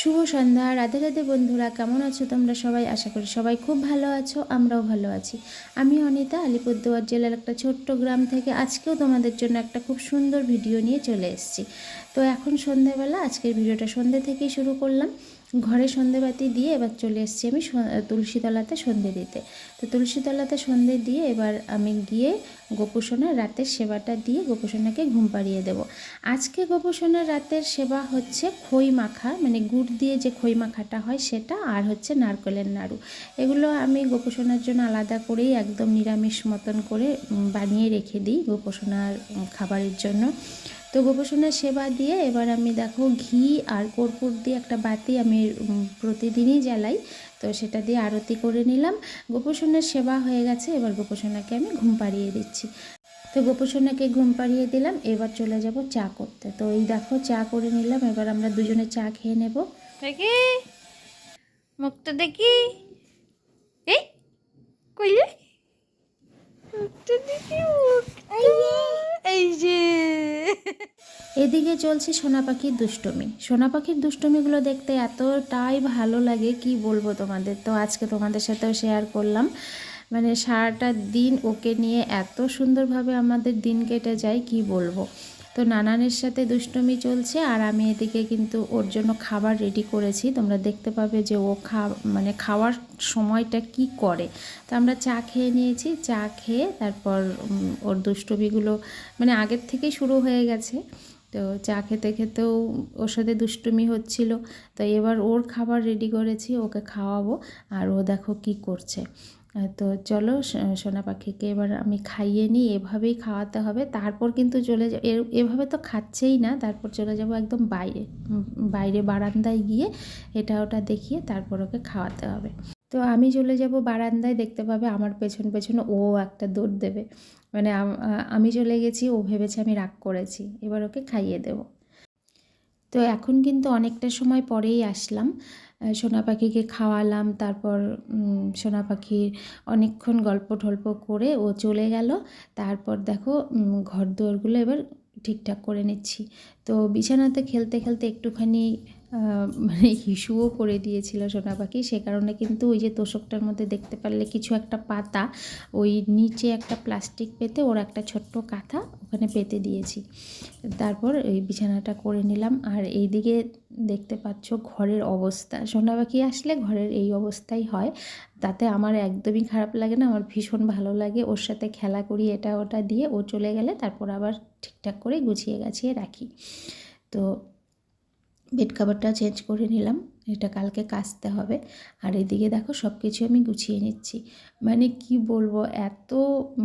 শুভ সন্ধ্যা। রাধে রাধে বন্ধুরা, কেমন আছো তোমরা সবাই? আশা করি সবাই খুব ভালো আছো, আমরাও ভালো আছি। আমি অনিতা, আলিপুরদুয়ার জেলার একটা ছোট্ট গ্রাম থেকে আজকেও তোমাদের জন্য একটা খুব সুন্দর ভিডিও নিয়ে চলে এসেছি। তো এখন সন্ধ্যেবেলা, আজকের ভিডিওটা সন্ধ্যে থেকেই শুরু করলাম। ঘরে সন্ধ্যেবাতি দিয়ে এবার চলে এসেছি আমি তুলসীতলাতে সন্ধ্যে দিতে। তো তুলসীতলাতে সন্ধ্যে দিয়ে এবার আমি গিয়ে গোপুসোনার রাতের সেবাটা দিয়ে গোপুসোনাকে ঘুম পাড়িয়ে দেবো। আজকে গোপুসোনার রাতের সেবা হচ্ছে খই মাখা, মানে গুড় দিয়ে যে খই মাখাটা হয় সেটা, আর হচ্ছে নারকেলের নাড়ু। এগুলো আমি গোপুসোনার জন্য আলাদা করেই একদম নিরামিষ মতন করে বানিয়ে রেখে দিই গোপুসোনার খাবারের জন্য। তো গোপুসোনার সেবা দিয়ে এবার আমি দেখো ঘি আর কর্পূর দিয়ে একটা বাতি আমি প্রতিদিনই জ্বালাই। তো সেটা দিয়ে আরতি করে নিলাম। গোপুসোনার সেবা হয়ে গেছে, এবার গোপুসোনাকে আমি ঘুম পাড়িয়ে দিচ্ছি। তো গোপুসোনাকে ঘুম পাড়িয়ে দিলাম, এবার চলে যাব চা করতে। তো এই দেখো চা করে নিলাম, এবার আমরা দুজনে চা খেয়ে নেব। দেখি মুখটা দেখি, এই কইলে মুখটা দেখি, এই যে এদিকে চলছে সোনা পাখির দুষ্টুমি। সোনা পাখির দুষ্টুমিগুলো দেখতে এতটাই ভালো লাগে, কি বলবো তোমাদের। তো আজকে তোমাদের সাথেও শেয়ার করলাম। মানে সারাটা দিন ওকে নিয়ে এত সুন্দরভাবে আমাদের দিন কেটে যায়, কি বলবো। তো নানানের সাথে দুষ্টুমি চলছে, আর আমি এদিকে কিন্তু ওর জন্য খাবার রেডি করেছি। তোমরা দেখতে পাবে যে ও মানে খাওয়ার সময়টা কি করে। তো আমরা চা খেয়ে নিয়েছি, চা খেয়ে তারপর ওর দুষ্টুমিগুলো মানে আগের থেকেই শুরু হয়ে গেছে। তো চা খেতে খেতেও ওর সাথে দুষ্টুমি হচ্ছিল। তো এবার ওর খাবার রেডি করেছি, ওকে খাওয়াবো। আর ও দেখো কি করছে। তো চলো সোনা পাখিকে এবার আমি খাইয়ে নিই। এভাবেই খাওয়াতে হবে, তারপর কিন্তু চলে যাব। এভাবে তো খাচ্ছেই না, তারপর চলে যাব একদম বাইরে বাইরে বারান্দায় গিয়ে এটা ওটা দেখিয়ে তারপর ওকে খাওয়াতে হবে। তো আমি চলে যাব বারান্দায়, দেখতে পাবে আমার পেছন পেছন ও একটা দৌড় দেবে। মানে আমি চলে গেছি, ও ভেবেছে আমি রাগ করেছি, এবার ওকে খাইয়ে দেব। তো এখন কিন্তু অনেকটা সময় পরেই আসলাম। সোনা পাখিকে খাওয়ালাম, তারপর সোনা পাখির অনেকক্ষণ গল্প টল্প করে ও চলে গেল। তারপর দেখো ঘর দুয়ারগুলো এবার ঠিকঠাক করে নিচ্ছি। তো বিছানাতে খেলতে খেলতে একটুখানি মানে হিসুও করে দিয়েছিল সোনা পাখি। সে কারণে কিন্তু ওই যে তোষকটার মধ্যে দেখতে পারলে কিছু একটা পাতা, ওই নিচে একটা প্লাস্টিক পেতে ওর একটা ছোট্ট কাঁথা ওখানে পেতে দিয়েছি। তারপর এই বিছানাটা করে নিলাম। আর এইদিকে দেখতে পাচ্ছ ঘরের অবস্থা। সোনা পাখি আসলে ঘরের এই অবস্থাই হয়, তাতে আমার একদমই খারাপ লাগে না। আমার ভীষণ ভালো লাগে, ওর সাথে খেলা করি, এটা ওটা দিয়ে ও চলে গেলে তারপর আবার ঠিকঠাক করে গুছিয়ে গাছিয়ে রাখি। তো বেড কাভারটা চেঞ্জ করে নিলাম, এটা কালকে কাচতে হবে। আর এদিকে দেখো সব কিছু আমি গুছিয়ে নিচ্ছি। মানে কি বলবো, এত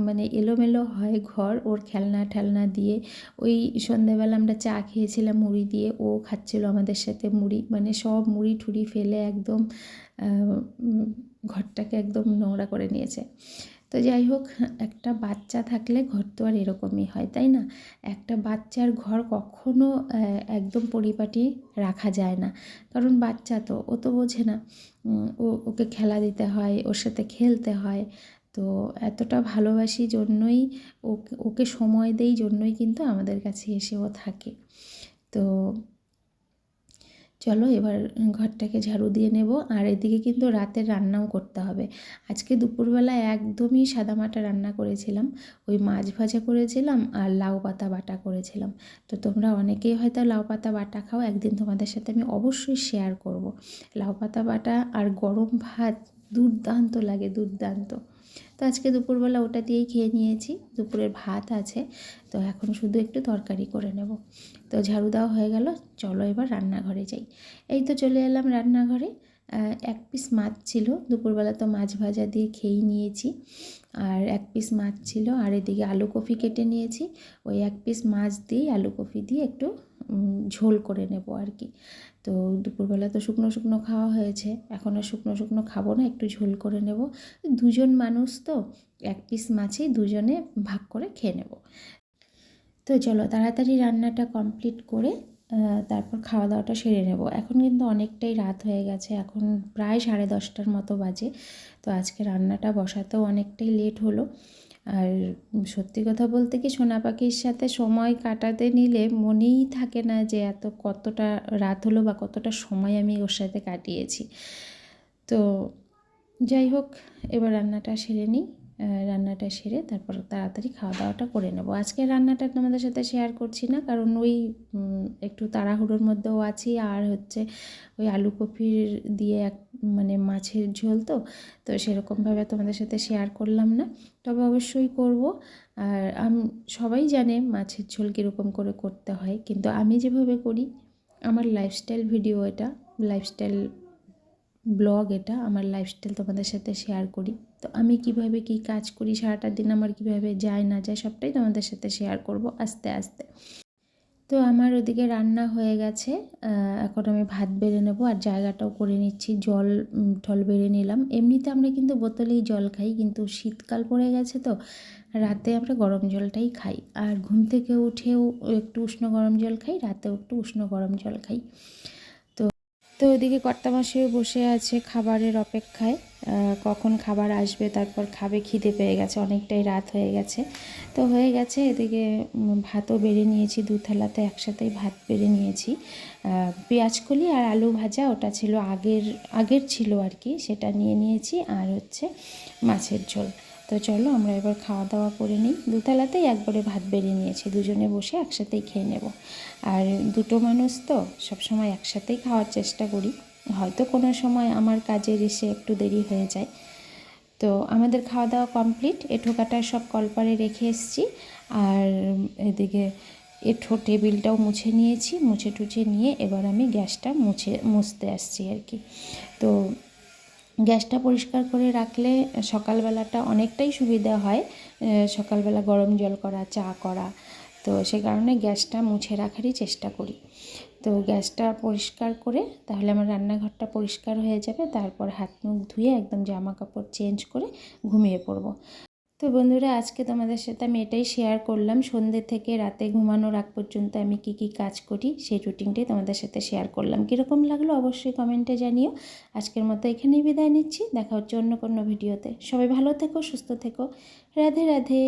মানে এলোমেলো হয় ঘর ওর খেলনা ঠেলনা দিয়ে। ওই সন্ধেবেলা আমরা চা খেয়েছিলাম মুড়ি দিয়ে, ও খাচ্ছিল আমাদের সাথে মুড়ি, মানে সব মুড়ি ঠুড়ি ফেলে একদম ঘরটাকে একদম নোংরা করে নিয়েছে। তো যাই হোক, একটা বাচ্চা থাকলে ঘর তো আর এরকমই হয়, তাই না? একটা বাচ্চার ঘর কখনো একদম পরিপাটি রাখা যায় না, কারণ বাচ্চা তো ও তো বোঝে না। ওকে খেলা দিতে হয়, ওর সাথে খেলতে হয়। তো এতটা ভালোবাসি জন্যই, ওকে সময় দেই জন্যই কিন্তু আমাদের কাছে এসে ও থাকে। তো চলো এবার ঘরটাকে ঝাড়ু দিয়ে নেব। আর এদিকে কিন্তু রাতের রান্নাও করতে হবে। আজকে দুপুরবেলা একদমই সাদামাটা রান্না করেছিলাম। ওই মাছ ভাজা করেছিলাম আর লাউ পাতা বাটা করেছিলাম। তো তোমরা অনেকেই হয়তো লাউ পাতা বাটা খাও, একদিন তোমাদের সাথে আমি অবশ্যই শেয়ার করব। লাউ পাতা বাটা আর গরম ভাত দুর্দান্ত লাগে, দুর্দান্ত। তো আজকে দুপুরবেলা ওটা দিয়েই খেয়ে নিয়েছি, দুপুরের ভাত আছে। তো এখন শুধু একটু তরকারি করে নেব। তো ঝাড়ু দেওয়া হয়ে গেল, চলো এবার রান্নাঘরে যাই। এই তো চলে এলাম রান্নাঘরে। এক পিস মাছ ছিল, দুপুরবেলা তো মাছ ভাজা দিয়ে খেয়েই নিয়েছি। আর এক পিস মাছ ছিল, আর এদিকে আলু কফি কেটে নিয়েছি। ওই এক পিস মাছ দিয়েই আলু কফি দিয়ে একটু ঝোল করে নেব আর কি। তো দুপুরবেলা তো শুকনো শুকনো খাওয়া হয়েছে, এখন আর শুকনো শুকনো খাবো না, একটু ঝোল করে নেব। দুজন মানুষ তো, এক পিস মাছেই দুজনে ভাগ করে খেয়ে নেব। তো চলো তাড়াতাড়ি রান্নাটা কমপ্লিট করে তারপর খাওয়া দাওয়াটা সেরে নেব। এখন কিন্তু অনেকটাই রাত হয়ে গেছে, এখন প্রায় 10:30টার মতো বাজে। তো আজকে রান্নাটা বসাতেও অনেকটাই লেট হলো। আর সত্যি কথা বলতে কি, সোনা পাখির সাথে সময় কাটাতে নিলে মনেই থাকে না যে কতটা রাত হলো বা কতটা সময় আমি ওর সাথে কাটিয়েছি। তো যাই হোক, এবার রান্নাটা সেরে নিই। রান্নাটা সেরে তারপর তাড়াতাড়ি খাওয়া দাওয়াটা করে নেব। আজকে রান্নাটা তোমাদের সাথে শেয়ার করছি না, কারণ ওই একটু তাড়াহুড়োর মধ্যেও আছি। আর হচ্ছে ওই আলু কপির দিয়ে মানে মাছের ঝোল, তো সেরকমভাবে তোমাদের সাথে শেয়ার করলাম না। তবে অবশ্যই করব। আর সবাই জানে মাছের ঝোল কীরকম করে করতে হয়, কিন্তু আমি যেভাবে করি, আমার লাইফস্টাইল ভিডিও এটা, লাইফস্টাইল ব্লগ এটা, আমার লাইফস্টাইল তোমাদের সাথে শেয়ার করি। তো আমি কিভাবে কি কাজ করি, সারাটা দিন আমার কিভাবে যায় না যায়, সবটাই তোমাদের সাথে শেয়ার করব আস্তে আস্তে। তো আমার ওদিকে রান্না হয়ে গেছে। এখন আমি ভাত বেড়ে নেব আর জায়গাটাও করে নিচ্ছি। জল টল বেড়ে নিলাম। এমনিতে আমরা কিন্তু বোতলেই জল খাই, কিন্তু শীতকাল পড়ে গেছে তো রাতে আমরা গরম জলটাই খাই। আর ঘুম থেকে উঠেও একটু উষ্ণ গরম জল খাই, রাতেও একটু উষ্ণ গরম জল খাই। তো ওদিকে কর্তামশাই বসে আছে খাবারের অপেক্ষায়, কখন খাবার আসবে, তারপর খাবে। খিদে পেয়ে গেছে, অনেকটাই রাত হয়ে গেছে। তো হয়ে গেছে। এদিকে ভাতও বেড়ে নিয়েছি, 2 থালাতে একসাথেই ভাত বেড়ে নিয়েছি। পেঁয়াজকলি আর আলু ভাজা, ওটা ছিল আগের ছিল আর কি, সেটা নিয়ে নিয়েছি। আর হচ্ছে মাছের ঝোল। তো চলো আমরা এবার খাওয়া দাওয়া করে নিই। 2 থালাতেই একবারে ভাত বেড়ে নিয়েছি, দুজনে বসে একসাথেই খেয়ে নেব। আর দুটো মানুষ তো সবসময় একসাথেই খাওয়ার চেষ্টা করি। হয়তো কোনো সময় আমার কাজের এসে একটু দেরি হয়ে যায়। তো আমাদের খাওয়া দাওয়া কমপ্লিট। এঁঠো কাটা সব কলপারে রেখে এসেছি। আর এদিকে টেবিলটাও মুছে নিয়েছি। মুছে টুছে নিয়ে এবার আমি গ্যাসটা মুছতে আসছি আর কি। তো গ্যাসটা পরিষ্কার করে রাখলে সকালবেলাটা অনেকটাই সুবিধা হয়। সকালবেলা গরম জল করা, চা করা, তো সে কারণে গ্যাসটা মুছে রাখারই চেষ্টা করি। তো গ্যাসটা পরিষ্কার করে তাহলে আমার রান্নাঘরটা পরিষ্কার হয়ে যাবে। তারপর হাত মুখ ধুয়ে একদম জামা কাপড় চেঞ্জ করে ঘুমিয়ে পড়ব। তো বন্ধুরা, আজকে তোমাদের সাথে আমি এটাই শেয়ার করলাম। সন্ধ্যে থেকে রাতে ঘুমানোর আগ পর্যন্ত আমি কি কাজ করি, সেই রুটিনটাই তোমাদের সাথে শেয়ার করলাম। কীরকম লাগলো অবশ্যই কমেন্টে জানিও। আজকের মতো এখানেই বিদায় নিচ্ছি। দেখা হচ্ছে অন্য কোনো ভিডিওতে। সবাই ভালো থেকো, সুস্থ থেকো। রাধে রাধে।